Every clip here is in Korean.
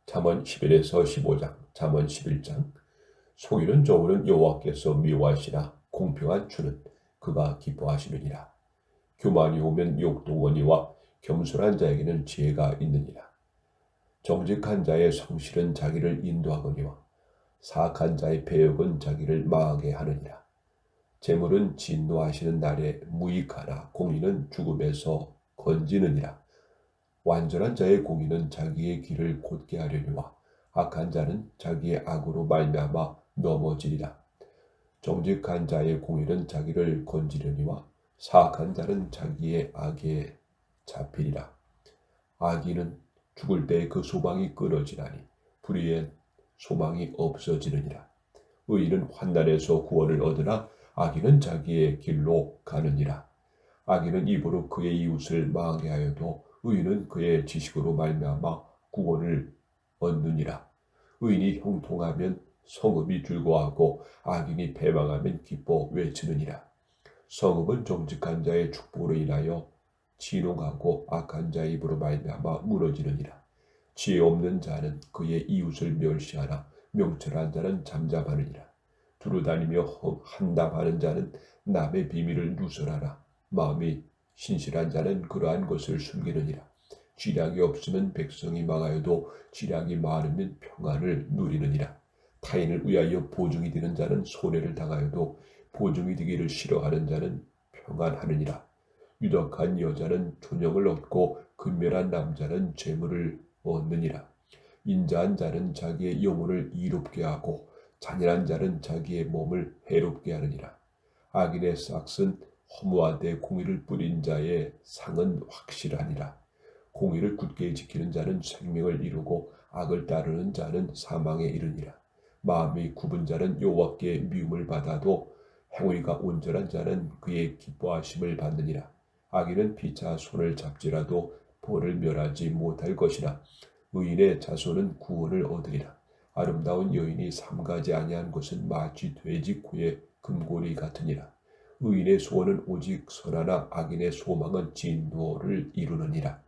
잠언 11에서 15장, 잠언 11장. 속이는 저울은 여호와께서 미워하시나 공평한 주는 그가 기뻐하시느니라. 교만이 오면 욕도 원이와 겸손한 자에게는 지혜가 있느니라. 정직한 자의 성실은 자기를 인도하거니와 사악한 자의 배역은 자기를 망하게 하느니라. 재물은 진노하시는 날에 무익하나 공의는 죽음에서 건지느니라. 완전한 자의 공의는 자기의 길을 곧게 하려니와 악한 자는 자기의 악으로 말미암아 넘어지리라. 정직한 자의 공의는 자기를 건지려니와 사악한 자는 자기의 악에 잡히리라. 악인은 죽을 때 그 소망이 끊어지나니 불의엔 소망이 없어지느니라. 의인은 환난에서 구원을 얻으나 악인은 자기의 길로 가느니라. 악인은 입으로 그의 이웃을 망하게 하여도 의인은 그의 지식으로 말미암아 구원을 얻느니라. 의인이 형통하면 성읍이 즐거워하고 악인이 패망하면 기뻐 외치느니라. 성읍은 정직한 자의 축복으로 인하여 진홍하고 악한 자의 입으로 말미암아 무너지느니라. 지혜 없는 자는 그의 이웃을 멸시하나 명철한 자는 잠잠하느니라. 두루다니며 한담하는 자는 남의 비밀을 누설하나 마음이 신실한 자는 그러한 것을 숨기느니라. 지략이 없으면 백성이 망하여도 지략이 많으면 평안을 누리느니라. 타인을 위하여 보증이 되는 자는 손해를 당하여도 보증이 되기를 싫어하는 자는 평안하느니라. 유덕한 여자는 존영을 얻고 근면한 남자는 재물을 얻느니라. 인자한 자는 자기의 영혼을 이롭게 하고 잔인한 자는 자기의 몸을 해롭게 하느니라. 악인의 싹은 허무하되 공의를 뿌린 자의 상은 확실하니라. 공의를 굳게 지키는 자는 생명을 이루고 악을 따르는 자는 사망에 이르니라. 마음이 굽은 자는 여호와께 미움을 받아도 행위가 온전한 자는 그의 기뻐하심을 받느니라. 악인은 피차 손을 잡지라도 벌을 멸하지 못할 것이나 의인의 자손은 구원을 얻으리라. 아름다운 여인이 삼가지 아니한 것은 마치 돼지 코의 금고리 같으니라. 의인의 소원은 오직 선하나 악인의 소망은 진노를 이루느니라.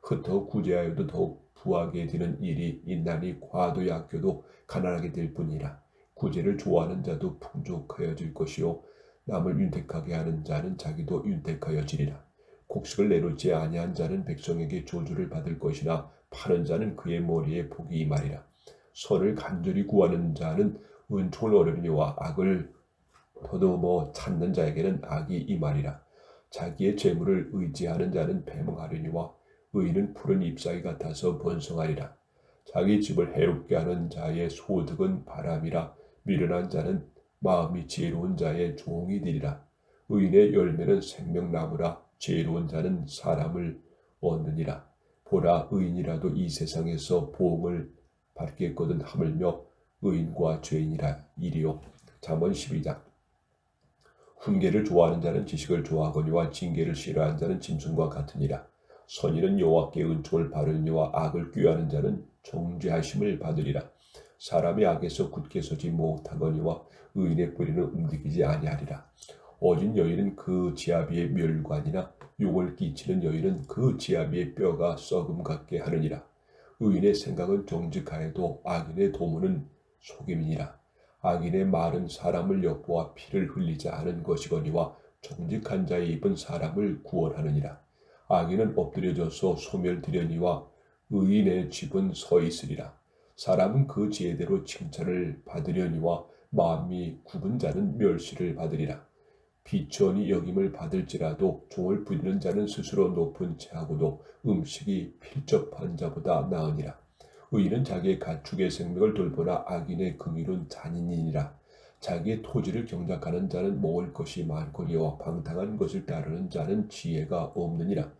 흩어 구제하여도 더욱 부하게 되는 일이 있나니 과도히 아껴도 가난하게 될 뿐이라. 구제를 좋아하는 자도 풍족하여질 것이요 남을 윤택하게 하는 자는 자기도 윤택하여지리라. 곡식을 내놓지 아니한 자는 백성에게 저주를 받을 것이나 파는 자는 그의 머리에 복이 임하리라. 선을 간절히 구하는 자는 은총을 얻으려니와 악을 더듬어 찾는 자에게는 악이 임하리라. 자기의 재물을 의지하는 자는 패망하려니와 의인은 푸른 잎사귀 같아서 번성하리라. 자기 집을 해롭게 하는 자의 소득은 바람이라. 미련한 자는 마음이 지혜로운 자의 종이 되리라. 의인의 열매는 생명나무라. 지혜로운 자는 사람을 얻느니라. 보라, 의인이라도 이 세상에서 보응을 받겠거든 하물며 의인과 죄인이라 이리요. 잠언 12장. 훈계를 좋아하는 자는 지식을 좋아하거니와 징계를 싫어하는 자는 짐승과 같으니라. 선인은 여호와께 은총을 바르니와 악을 꾀하는 자는 정죄하심을 받으리라. 사람이 악에서 굳게 서지 못하거니와 의인의 뿌리는 움직이지 아니하리라. 어진 여인은 그 지아비의 멸관이나 욕을 끼치는 여인은 그 지아비의 뼈가 썩음 같게 하느니라. 의인의 생각은 정직하여도 악인의 도모는 속임이니라. 악인의 말은 사람을 엿보아 피를 흘리지 않은 것이거니와 정직한 자의 입은 사람을 구원하느니라. 악인은 엎드려져서 소멸되려니와 의인의 집은 서 있으리라. 사람은 그 지혜대로 칭찬을 받으려니와 마음이 굽은 자는 멸시를 받으리라. 비천이 여김을 받을지라도 종을 부리는 자는 스스로 높은 채하고도 음식이 필접한 자보다 나으니라. 의인은 자기의 가축의 생명을 돌보나 악인의 긍휼은 잔인이니라. 자기의 토지를 경작하는 자는 먹을 것이 많거니와 방탕한 것을 따르는 자는 지혜가 없느니라.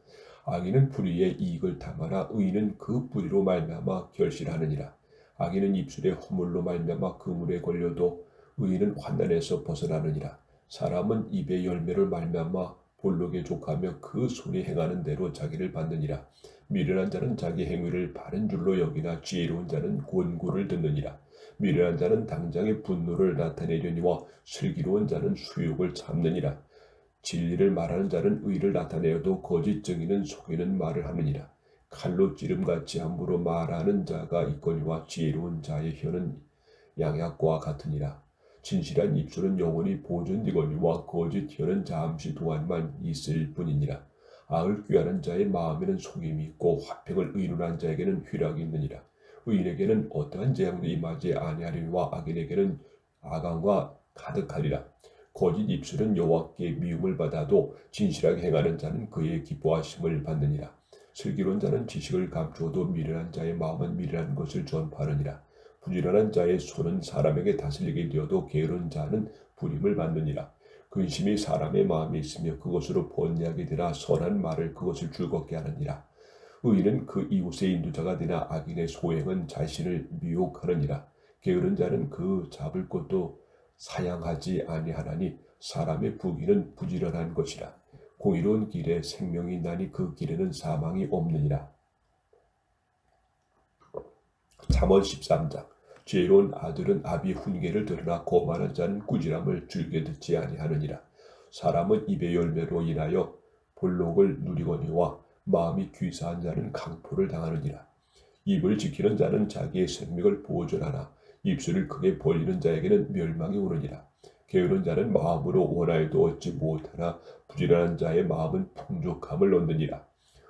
악인은 불의의 이익을 탐하나 의인은 그 불의로 말미암아 결실하느니라. 악인은 입술의 허물로 말미암아 그물에 걸려도 의인은 환난에서 벗어나느니라. 사람은 입의 열매를 말미암아 볼록에 족하며 그 손이 행하는 대로 자기를 받느니라. 미련한 자는 자기 행위를 바른 줄로 여기나 지혜로운 자는 권고를 듣느니라. 미련한 자는 당장의 분노를 나타내려니와 슬기로운 자는 수욕을 참느니라. 진리를 말하는 자는 의를 나타내어도 거짓 증인은 속이는 말을 하느니라. 칼로 찌름같이 함부로 말하는 자가 있거니와 지혜로운 자의 혀는 양약과 같으니라. 진실한 입술은 영원히 보존되거니와 거짓 혀는 잠시 동안만 있을 뿐이니라. 악을 꾀하는 자의 마음에는 속임이 있고 화평을 의논한 자에게는 희락이 있느니라. 의인에게는 어떠한 재앙도 임하지 아니하리니와 악인에게는 악함과 가득하리라. 거짓 입술은 여호와께 미움을 받아도 진실하게 행하는 자는 그의 기뻐하심을 받느니라. 슬기로운 자는 지식을 감추어도 미련한 자의 마음은 미련한 것을 전파하느니라. 부지런한 자의 손은 사람에게 다스리게 되어도 게으른 자는 불임을 받느니라. 근심이 사람의 마음에 있으며 그것으로 번뇌하게 되나 선한 말을 그것을 즐겁게 하느니라. 의인은 그 이웃의 인도자가 되나 악인의 소행은 자신을 미혹하느니라. 게으른 자는 그 잡을 것도 사양하지 아니하나니 사람의 부귀는 부지런한 것이라. 공의로운 길에 생명이 있나니 그 길에는 사망이 없느니라. 잠언 13장. 지혜로운 아들은 아비 훈계를 들으나 거만한 자는 꾸지람을 즐겨 듣지 아니하느니라. 사람은 입의 열매로 인하여 볼록을 누리거니와 마음이 귀사한 자는 강포를 당하느니라. 입을 지키는 자는 자기의 생명을 보존하나 입술을 크게 벌리는 자에게는 멸망이 오느니라. 게으른 자는 마음으로 원하여도 얻지 못하나 부지런한 자의 마음은 풍족함을 얻느니라.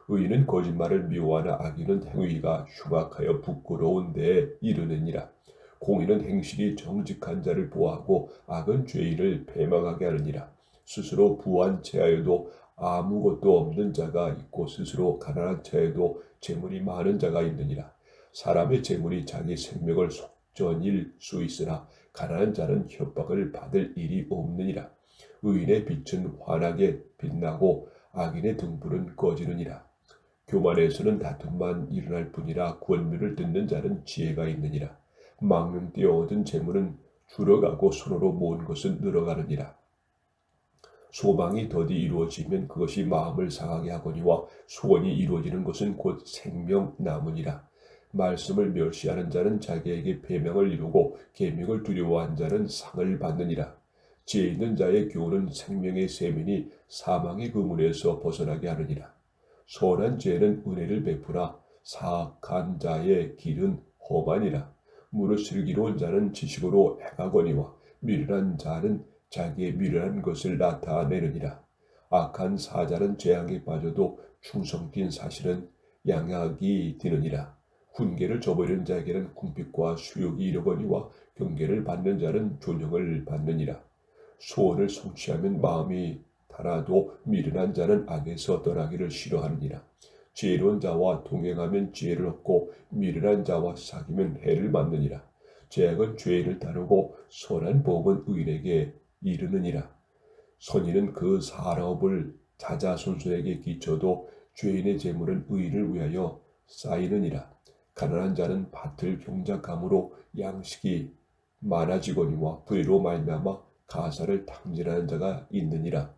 의인은 거짓말을 미워하나 악인은 행위가 흉악하여 부끄러운 데에 이르느니라. 공의는 행실이 정직한 자를 보호하고 악은 죄인을 패망하게 하느니라. 스스로 부한 채하여도 아무것도 없는 자가 있고 스스로 가난한 채에도 재물이 많은 자가 있느니라. 사람의 재물이 자기 생명을 속전일 수 있으나 가난한 자는 협박을 받을 일이 없느니라. 의인의 빛은 환하게 빛나고 악인의 등불은 꺼지느니라. 교만에서는 다툼만 일어날 뿐이라 권면을 듣는 자는 지혜가 있느니라. 망명되어 얻은 재물은 줄어가고 손으로 모은 것은 늘어가느니라. 소망이 더디 이루어지면 그것이 마음을 상하게 하거니와 소원이 이루어지는 것은 곧 생명 나무니라. 말씀을 멸시하는 자는 자기에게 배명을 이루고 계명을 두려워한 자는 상을 받느니라. 지혜 있는 자의 교훈은 생명의 셈이니 사망의 그물에서 벗어나게 하느니라. 선한 죄는 은혜를 베푸나 사악한 자의 길은 험하니라. 무릇 슬기로운 자는 지식으로 행하거니와 미련한 자는 자기의 미련한 것을 나타내느니라. 악한 사자는 재앙에 빠져도 충성된 사실은 양약이 되느니라. 훈계를 저버리는 자에게는 궁핍과 수욕이 이르거니와 경계를 받는 자는 존영을 받느니라. 소원을 성취하면 마음이 달아도 미련한 자는 악에서 떠나기를 싫어하느니라. 지혜로운 자와 동행하면 지혜를 얻고 미련한 자와 사귀면 해를 받느니라. 죄악은 죄인을 따르고 선한 복은 의인에게 이르느니라. 선인은 그 산업을 자자손손에게 끼쳐도 죄인의 재물은 의인을 위하여 쌓이느니라. 가난한 자는 밭을 경작함으로 양식이 많아지거니와 불의로 말미암아 가사를 탕진하는 자가 있느니라.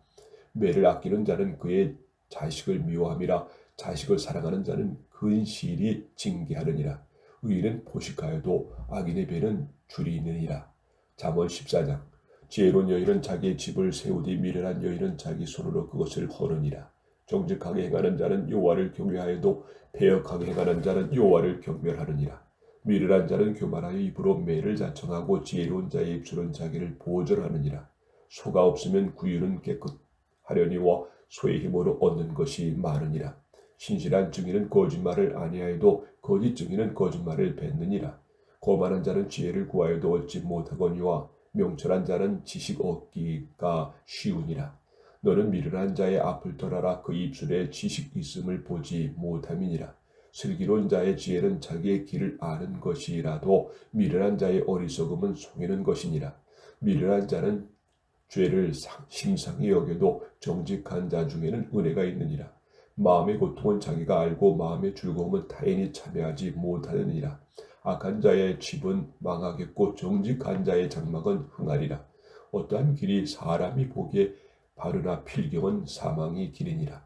매를 아끼는 자는 그의 자식을 미워함이라. 자식을 사랑하는 자는 근실이 징계하느니라. 의인은 포식하여도 악인의 배는 줄이 있느니라. 잠언 14장. 지혜로운 여인은 자기의 집을 세우되 미련한 여인은 자기 손으로 그것을 허느니라. 정직하게 행하는 자는 여호와를 경외하여도 배역하게 행하는 자는 여호와를 경멸하느니라. 미련한 자는 교만하여 입으로 매를 자청하고 지혜로운 자의 입술은 자기를 보존하느니라. 소가 없으면 구유는 깨끗하려니와 소의 힘으로 얻는 것이 많으니라. 신실한 증인은 거짓말을 아니하여도 거짓 증인은 거짓말을 뱉느니라. 거만한 자는 지혜를 구하여도 얻지 못하거니와 명철한 자는 지식 얻기가 쉬우니라. 너는 미련한 자의 앞을 떠나라. 그 입술에 지식 있음을 보지 못함이니라. 슬기로운 자의 지혜는 자기의 길을 아는 것이라도 미련한 자의 어리석음은 속이는 것이니라. 미련한 자는 죄를 심상히 여겨도 정직한 자 중에는 은혜가 있느니라. 마음의 고통은 자기가 알고 마음의 즐거움은 타인이 참여하지 못하느니라. 악한 자의 집은 망하겠고 정직한 자의 장막은 흥하리라. 어떠한 길이 사람이 보기에 바르나 필경은 사망이 길이니라.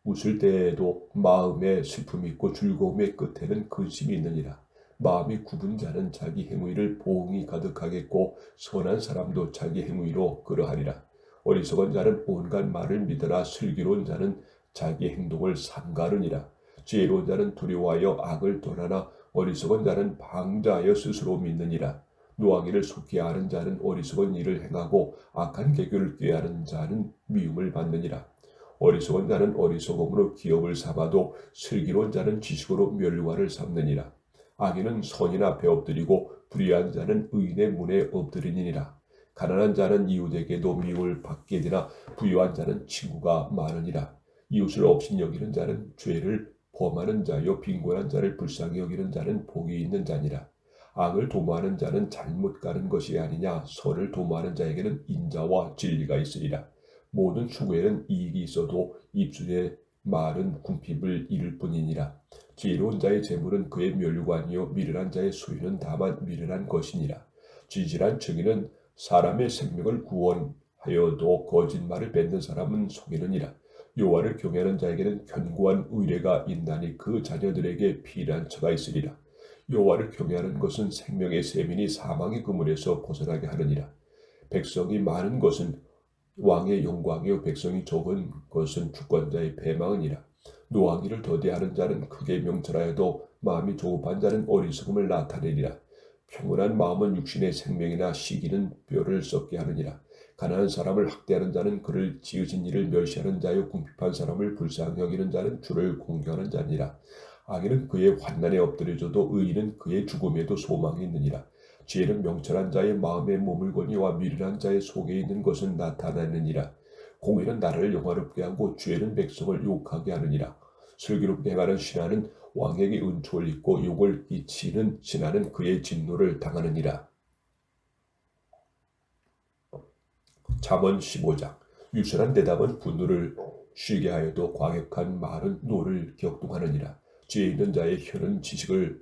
웃을 때에도 마음에 슬픔이 있고 즐거움의 끝에는 근심이 있느니라. 마음이 굽은 자는 자기 행위를 보응이 가득하겠고 선한 사람도 자기 행위로 그러하리라. 어리석은 자는 온갖 말을 믿으나 슬기로운 자는 자기 행동을 삼가르니라. 지혜로운 자는 두려워하여 악을 떠나나 어리석은 자는 방자하여 스스로 믿느니라. 노하기를 속히 아는 자는 어리석은 일을 행하고 악한 계교를 꾀하는 자는 미움을 받느니라. 어리석은 자는 어리석음으로 기업을 삼아도 슬기로운 자는 지식으로 멸류관을 삼느니라. 악인은 선인 앞에 엎드리고 불의한 자는 의인의 문에 엎드리니라. 가난한 자는 이웃에게도 미움을 받게 되나 부유한 자는 친구가 많으니라. 이웃을 업신 여기는 자는 죄를 범하는 자요 빈곤한 자를 불쌍히 여기는 자는 복이 있는 자니라. 악을 도모하는 자는 잘못 가는 것이 아니냐. 선을 도모하는 자에게는 인자와 진리가 있으리라. 모든 추구에는 이익이 있어도 입술의 말은 궁핍을 이룰 뿐이니라. 지혜로운 자의 재물은 그의 멸류관이요 미련한 자의 소유는 다만 미련한 것이니라. 진실한 증인은 사람의 생명을 구원하여도 거짓말을 뱉는 사람은 속이느니라. 여호와를 경외하는 자에게는 견고한 의뢰가 있나니 그 자녀들에게 피난처가 있으리라. 여호와를 경외하는 것은 생명의 셈이니 사망의 그물에서 벗어나게 하느니라. 백성이 많은 것은 왕의 영광이요 백성이 적은 것은 주권자의 패망이니라. 노하기를 더디하는 자는 크게 명철하여도 마음이 조급한 자는 어리석음을 나타내리라. 평온한 마음은 육신의 생명이나 시기는 뼈를 썩게 하느니라. 가난한 사람을 학대하는 자는 그를 지으신 이를 멸시하는 자요 궁핍한 사람을 불쌍히 여기는 자는 주를 공경하는 자니라. 악인은 그의 환난에 엎드려져도 의인은 그의 죽음에도 소망이 있느니라. 지혜는 명철한 자의 마음에 머물거니와 미련한 자의 속에 있는 것은 나타나느니라. 공의는 나라를 영화롭게 하고 죄는 백성을 욕하게 하느니라. 슬기롭게 행하는 신하는 왕에게 은총을 입고 욕을 끼치는 신하는 그의 진노를 당하느니라. 잠언 15장. 유순한 대답은 분노를 쉬게 하여도 과격한 말은 노를 격동하느니라. 지혜 있는 자의 혀는 지식을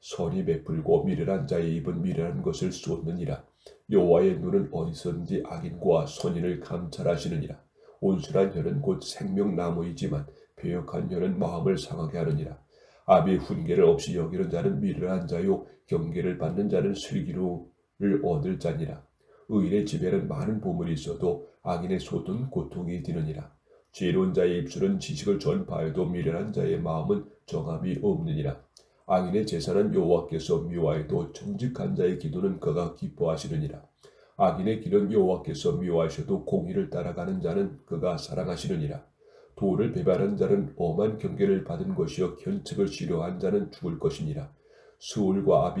선이 베풀고 미련한 자의 입은 미련한 것을 쏟느니라. 여호와의 눈은 어디서든지 악인과 선인을 감찰하시느니라. 온순한 혀는 곧 생명나무이지만 배역한 혀는 마음을 상하게 하느니라. 아비의 훈계를 없이 여기는 자는 미련한 자요 경계를 받는 자는 슬기로를 얻을 자니라. 의인의 집에는 많은 보물이 있어도 악인의 소는 고통이 되느니라. 지혜로운 자의 입술은 지식을 전파해도 미련한 자의 마음은 정함이 없느니라. 악인의 제사는 여호와께서 미워하여도 정직한 자의 기도는 그가 기뻐하시느니라. 악인의 길은 여호와께서 미워하셔도 공의를 따라가는 자는 그가 사랑하시느니라. 도를 배반한 자는 엄한 경계를 받은 것이요 견책을 싫어한 자는 죽을 것이니라. 스울과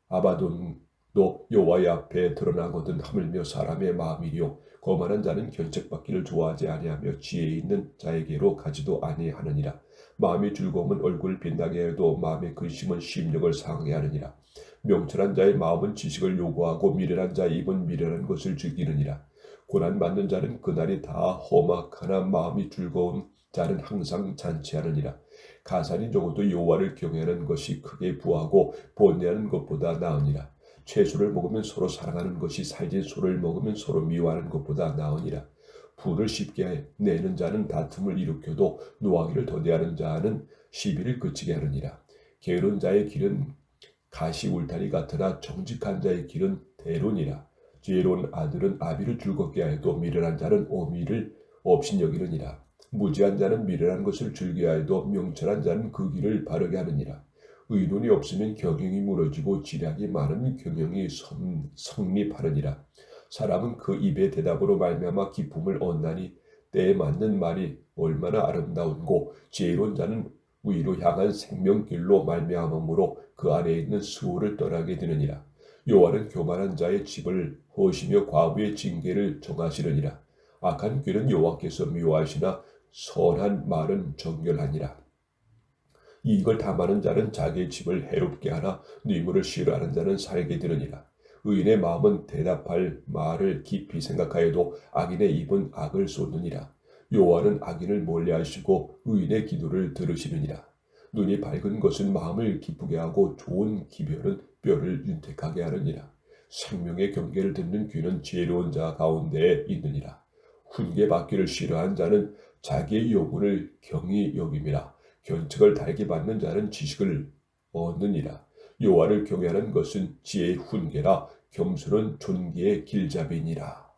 아바돈도 여호와의 앞에 드러나거든 하물며 사람의 마음이요 거만한 자는 견책받기를 좋아하지 아니하며 지혜 있는 자에게로 가지도 아니하느니라. 마음의 즐거움은 얼굴을 빛나게 해도 마음의 근심은 심령을 상하게 하느니라. 명철한 자의 마음은 지식을 요구하고 미련한 자의 입은 미련한 것을 즐기느니라. 고난받는 자는 그날이 다 험악하나 마음이 즐거운 자는 항상 잔치하느니라. 가산이 적어도 여호와를 경외하는 것이 크게 부하고 번뇌하는 것보다 나으니라. 채소를 먹으면 서로 사랑하는 것이 살진 소를 먹으면 서로 미워하는 것보다 나으니라. 분을 쉽게 내는 자는 다툼을 일으켜도 노하기를 더디하는 자는 시비를 그치게 하느니라. 게으른 자의 길은 가시 울타리 같으나 정직한 자의 길은 대론이라. 지혜로운 아들은 아비를 즐겁게 하여도 미련한 자는 어미를 업신여기느니라. 무지한 자는 미련한 것을 즐겨하여도 명철한 자는 그 길을 바르게 하느니라. 의논이 없으면 경영이 무너지고 지략이 많으면 경영이 성립하느니라. 사람은 그 입의 대답으로 말미암아 기쁨을 얻나니 때에 맞는 말이 얼마나 아름다운고 지혜로운 자는 위로 향한 생명길로 말미암으므로 그 아래에 있는 수호를 떠나게 되느니라. 여호와는 교만한 자의 집을 허시며 과부의 징계를 정하시느니라. 악한 꾀는 여호와께서 미워하시나 선한 말은 정결하니라. 이익을 탐하는 자는 자기의 집을 해롭게 하나 뇌물을 싫어하는 자는 살게 되느니라. 의인의 마음은 대답할 말을 깊이 생각하여도 악인의 입은 악을 쏟느니라. 여호와는 악인을 멀리하시고 의인의 기도를 들으시느니라. 눈이 밝은 것은 마음을 기쁘게 하고 좋은 기별은 뼈를 윤택하게 하느니라. 생명의 경계를 듣는 귀는 지혜로운 자 가운데에 있느니라. 훈계받기를 싫어한 자는 자기의 영혼을 경히 여김이라. 견책을 달게 받는 자는 지식을 얻느니라. 여호와를 경외하는 것은 지혜의 훈계라. 겸손은 존귀의 길잡이니라.